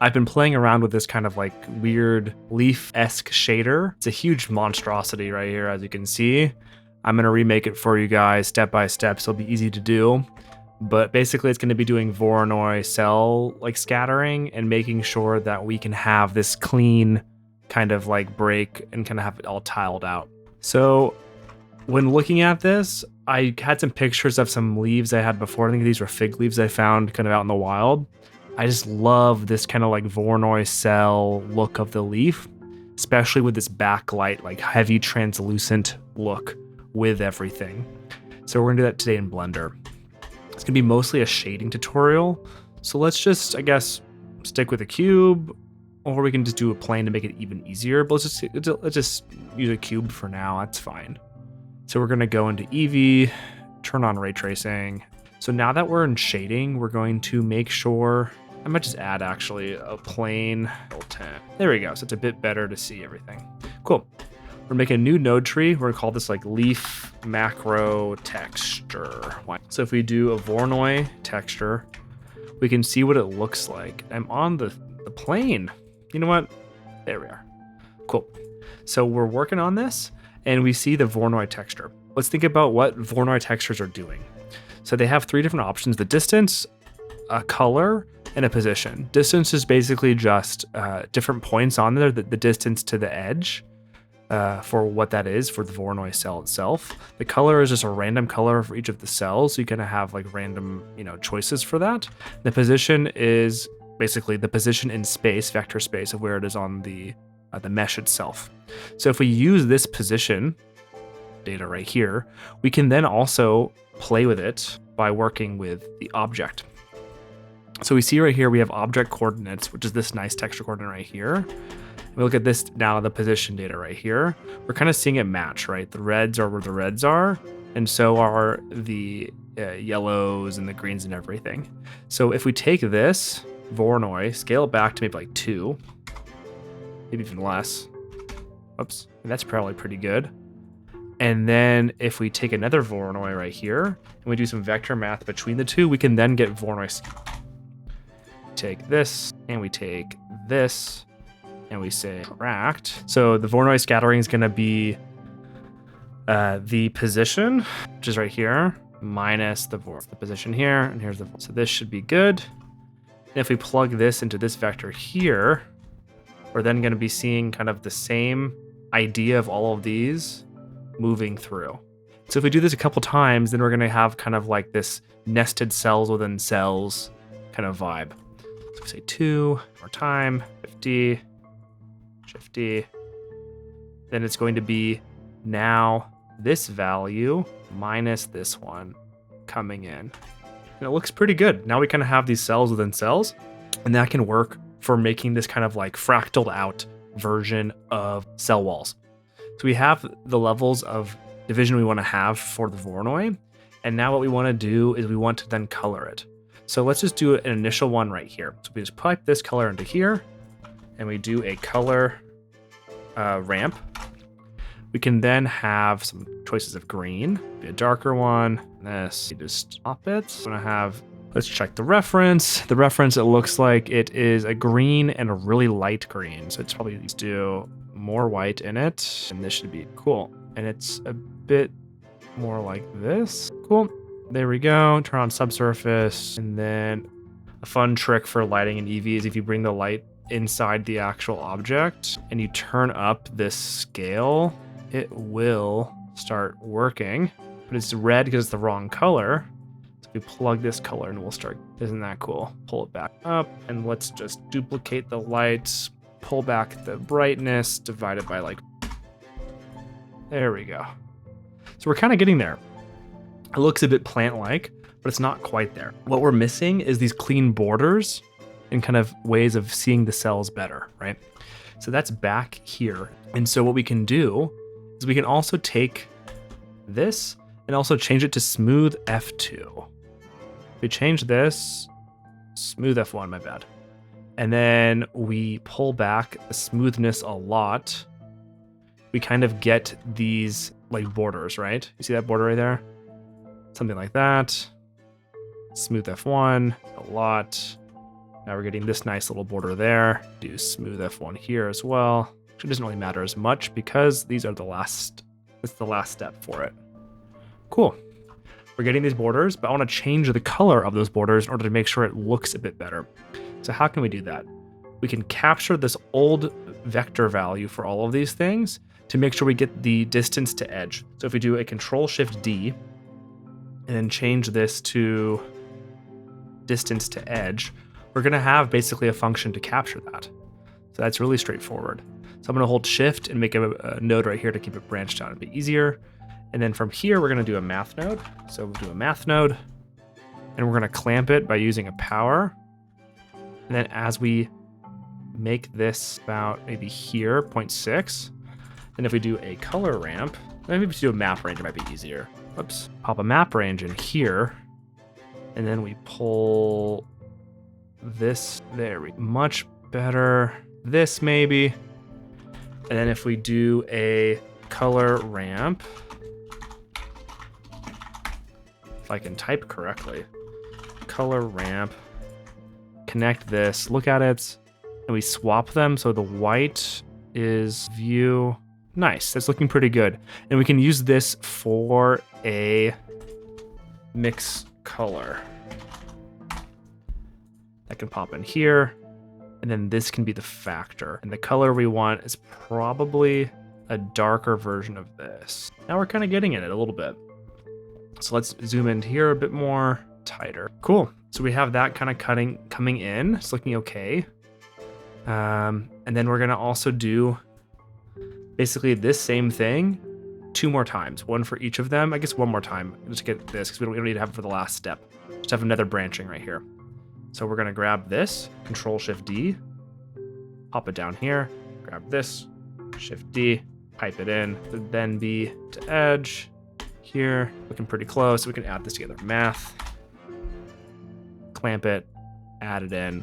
I've been playing around with this kind of like weird leaf-esque shader. It's a huge monstrosity right here, as you can see. I'm gonna remake it for you guys step by step, so it'll be easy to do. But basically it's gonna be doing Voronoi cell like scattering and making sure that we can have this clean kind of like break and kind of have it all tiled out. So when looking at this, I had some pictures of some leaves I had before. I think these were fig leaves I found kind of out in the wild. I just love this kind of like Voronoi cell look of the leaf, especially with this backlight, like heavy translucent look with everything. So we're gonna do that today in Blender. It's gonna be mostly a shading tutorial. So let's just, I guess, stick with a cube, or we can just do a plane to make it even easier. But let's just use a cube for now, that's fine. So we're gonna go into EEVEE, turn on ray tracing. So now that we're in shading, we're going to make sure, I might just add actually a plane. There we go, so it's a bit better to see everything. Cool. We're making a new node tree. We're gonna call this like leaf macro texture. So if we do a Voronoi texture, we can see what it looks like. I'm on the plane. You know what? There we are. Cool. So we're working on this and we see the Voronoi texture. Let's think about what Voronoi textures are doing. So they have three different options: the distance, a color, and a position. Distance is basically just different points on there, the distance to the edge for what that is for the Voronoi cell itself. The color is just a random color for each of the cells. So you kind of have like random, choices for that. The position is basically the position in space, vector space of where it is on the mesh itself. So if we use this position data right here, we can then also play with it by working with the object. So we see right here, we have object coordinates, which is this nice texture coordinate right here. We look at this now, the position data right here. We're kind of seeing it match, right? The reds are where the reds are, and so are the yellows and the greens and everything. So if we take this Voronoi, scale it back to maybe like 2, maybe even less. Oops, and that's probably pretty good. And then if we take another Voronoi right here, and we do some vector math between the two, we can then get Voronoi. Take this, and we take this, and we say subtract. So the Voronoi scattering is going to be the position, which is right here, minus the position here, and here's the. So this should be good. And if we plug this into this vector here, we're then going to be seeing kind of the same idea of all of these moving through. So if we do this a couple times, then we're going to have kind of like this nested cells within cells kind of vibe. So we say 2 more time, 50. Then it's going to be now this value minus this one coming in. And it looks pretty good. Now we kind of have these cells within cells, and that can work for making this kind of like fractaled out version of cell walls. So we have the levels of division we want to have for the Voronoi, and now what we want to do is we want to then color it. So let's just do an initial one right here. So we just pipe this color into here, and we do a color ramp. We can then have some choices of green, be a darker one. This, you just stop it. I'm gonna have, let's check the reference. The reference, it looks like it is a green and a really light green. So it's probably let's do more white in it, and this should be cool. And it's a bit more like this. Cool. There we go. Turn on subsurface, and then a fun trick for lighting in EEVEE is if you bring the light inside the actual object and you turn up this scale, it will start working. But it's red because it's the wrong color. So we plug this color and we'll start. Isn't that cool? Pull it back up, and let's just duplicate the lights, pull back the brightness, divide it by like. There we go. So we're kind of getting there. It looks a bit plant-like, but it's not quite there. What we're missing is these clean borders and kind of ways of seeing the cells better, right? So that's back here. And so what we can do is we can also take this and also change it to smooth F2. We change this, smooth F1, my bad. And then we pull back the smoothness a lot. We kind of get these like borders, right? You see that border right there? Something like that. Smooth F1, a lot. Now we're getting this nice little border there. Do smooth F1 here as well. It doesn't really matter as much because these are the last, it's the last step for it. Cool. We're getting these borders, but I want to change the color of those borders in order to make sure it looks a bit better. So how can we do that? We can capture this old vector value for all of these things to make sure we get the distance to edge. So if we do a Control-Shift-D and then change this to distance to edge, we're going to have basically a function to capture that. So that's really straightforward. So I'm going to hold Shift and make a node right here to keep it branched out a bit easier. And then from here, we're going to do a math node. So we'll do a math node, and we're going to clamp it by using a power. And then as we make this about maybe here, 0.6, and if we do a color ramp, maybe we do a map range, it might be easier. Whoops. Pop a map range in here, and then we pull this there. Much better. This maybe. And then if we do a color ramp, if I can type correctly, color ramp, connect this, look at it, and we swap them. So the white is view. Nice, that's looking pretty good. And we can use this for a mix color. That can pop in here. And then this can be the factor. And the color we want is probably a darker version of this. Now we're kind of getting in it a little bit. So let's zoom in here a bit more, tighter. Cool. So we have that kind of coming in. It's looking okay. And then we're going to also do basically this same thing 2 more times. One for each of them. I guess 1 more time. Just to get this because we don't need to have it for the last step. Just have another branching right here. So we're going to grab this, Control-Shift-D, pop it down here, grab this, Shift-D, pipe it in, then B to edge, here, looking pretty close. We can add this together. Math, clamp it, add it in.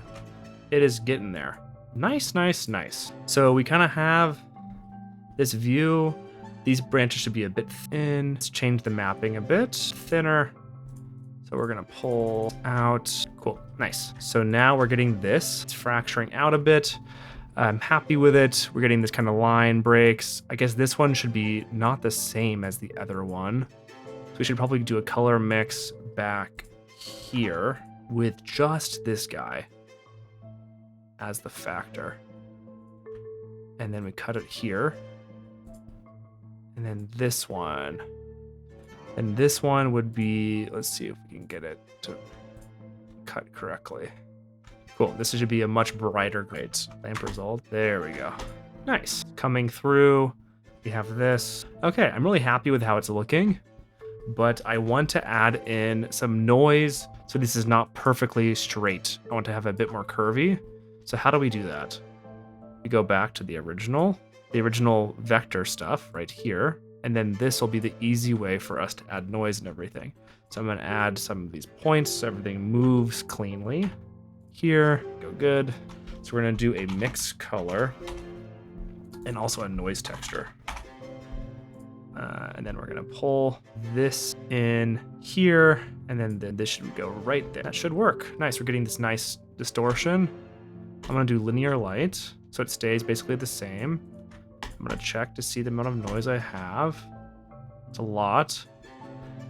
It is getting there. Nice, nice, nice. So we kind of have this view. These branches should be a bit thin. Let's change the mapping a bit, thinner. So we're gonna pull out, cool, nice. So now we're getting this, it's fracturing out a bit. I'm happy with it. We're getting this kind of line breaks. I guess this one should be not the same as the other one. So we should probably do a color mix back here with just this guy as the factor. And then we cut it here. And then this one. And this one would be, let's see if we can get it to cut correctly. Cool, this should be a much brighter grade. Lamp result, there we go. Nice, coming through, we have this. Okay, I'm really happy with how it's looking, but I want to add in some noise so this is not perfectly straight. I want to have a bit more curvy. So how do we do that? We go back to the original vector stuff right here. And then this will be the easy way for us to add noise and everything. So I'm going to add some of these points so everything moves cleanly. Here, go good. So we're going to do a mix color and also a noise texture. And then we're going to pull this in here, and then this should go right there. That should work. Nice, we're getting this nice distortion. I'm going to do linear light, so it stays basically the same. I'm going to check to see the amount of noise I have. It's a lot.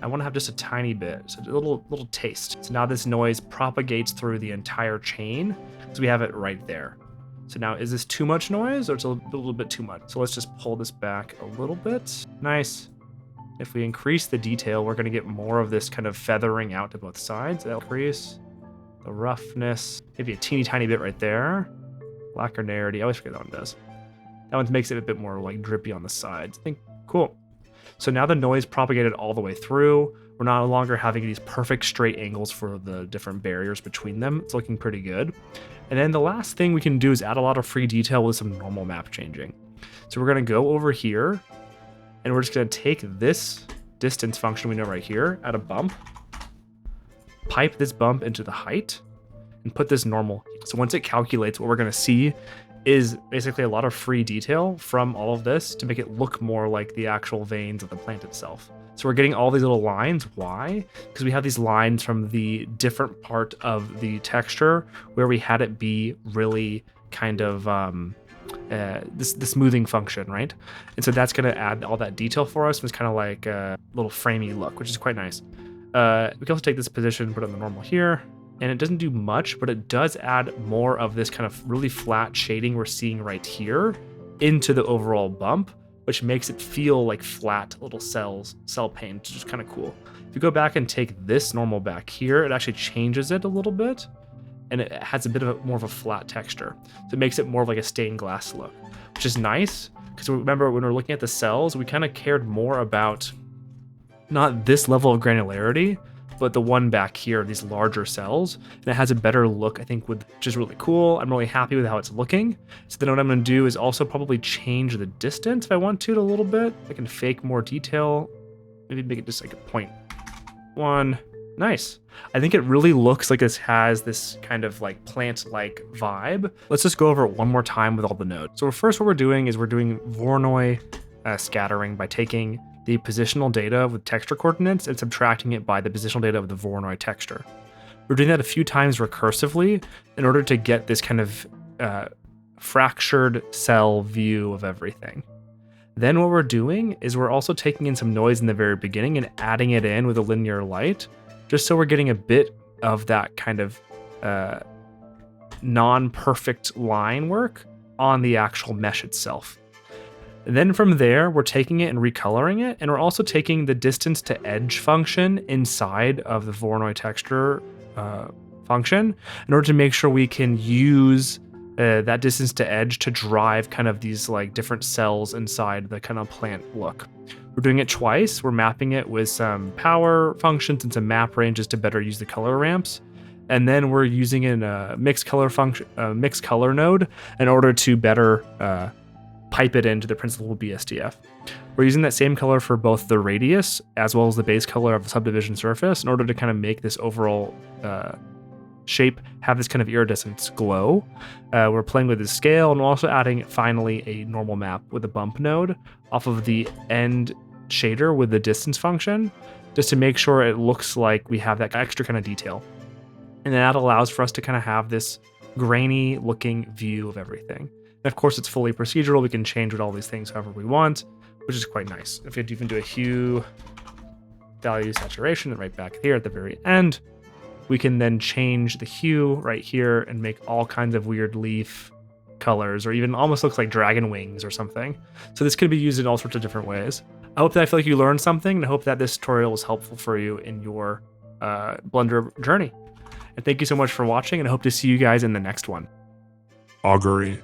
I want to have just a tiny bit, so a little taste. So now this noise propagates through the entire chain, so we have it right there. So now, is this too much noise, or it's a little bit too much? So let's just pull this back a little bit. Nice. If we increase the detail, we're going to get more of this kind of feathering out to both sides. That'll increase the roughness, maybe a teeny tiny bit right there. Lacernarity, I always forget that one does. That one makes it a bit more like drippy on the sides. I think, cool. So now the noise propagated all the way through. We're no longer having these perfect straight angles for the different barriers between them. It's looking pretty good. And then the last thing we can do is add a lot of free detail with some normal map changing. So we're going to go over here, and we're just going to take this distance function we know right here, add a bump, pipe this bump into the height, and put this normal. So once it calculates, what we're going to see is basically a lot of free detail from all of this to make it look more like the actual veins of the plant itself. So we're getting all these little lines. Why? Because we have these lines from the different part of the texture where we had it be really kind of the smoothing function, right? And so that's going to add all that detail for us. It's kind of like a little framey look, which is quite nice. We can also take this position, put it on the normal here, and it doesn't do much, but it does add more of this kind of really flat shading we're seeing right here into the overall bump, which makes it feel like flat little cell paint, which is kind of cool. If you go back and take this normal back here, it actually changes it a little bit, and it has a bit of more of a flat texture. So it makes it more of like a stained glass look, which is nice, because remember when we're looking at the cells, we kind of cared more about not this level of granularity, but the one back here, these larger cells, and it has a better look, I think, which is really cool. I'm really happy with how it's looking. So then what I'm gonna do is also probably change the distance if I want to a little bit. I can fake more detail, maybe make it just like a 0.1. Nice. I think it really looks like this has this kind of like plant-like vibe. Let's just go over it one more time with all the nodes. So first what we're doing is we're doing Voronoi scattering by taking the positional data with texture coordinates and subtracting it by the positional data of the Voronoi texture. We're doing that a few times recursively in order to get this kind of fractured cell view of everything. Then what we're doing is we're also taking in some noise in the very beginning and adding it in with a linear light, just so we're getting a bit of that kind of non-perfect line work on the actual mesh itself. And then from there, we're taking it and recoloring it, and we're also taking the distance to edge function inside of the Voronoi texture function in order to make sure we can use that distance to edge to drive kind of these like different cells inside the kind of plant look. We're doing it twice. We're mapping it with some power functions and some map ranges to better use the color ramps. And then we're using in a mixed color function, mixed color node in order to better pipe it into the principal BSDF. We're using that same color for both the radius as well as the base color of the subdivision surface in order to kind of make this overall shape have this kind of iridescent glow. We're playing with the scale and we're also adding finally a normal map with a bump node off of the end shader with the distance function, just to make sure it looks like we have that extra kind of detail. And that allows for us to kind of have this grainy looking view of everything. And of course, it's fully procedural. We can change with all these things however we want, which is quite nice. If you even do a hue, value, saturation, right back here at the very end, we can then change the hue right here and make all kinds of weird leaf colors, or even almost looks like dragon wings or something. So this could be used in all sorts of different ways. I hope that I feel like you learned something, and I hope that this tutorial was helpful for you in your Blender journey. And thank you so much for watching, and I hope to see you guys in the next one. Augury.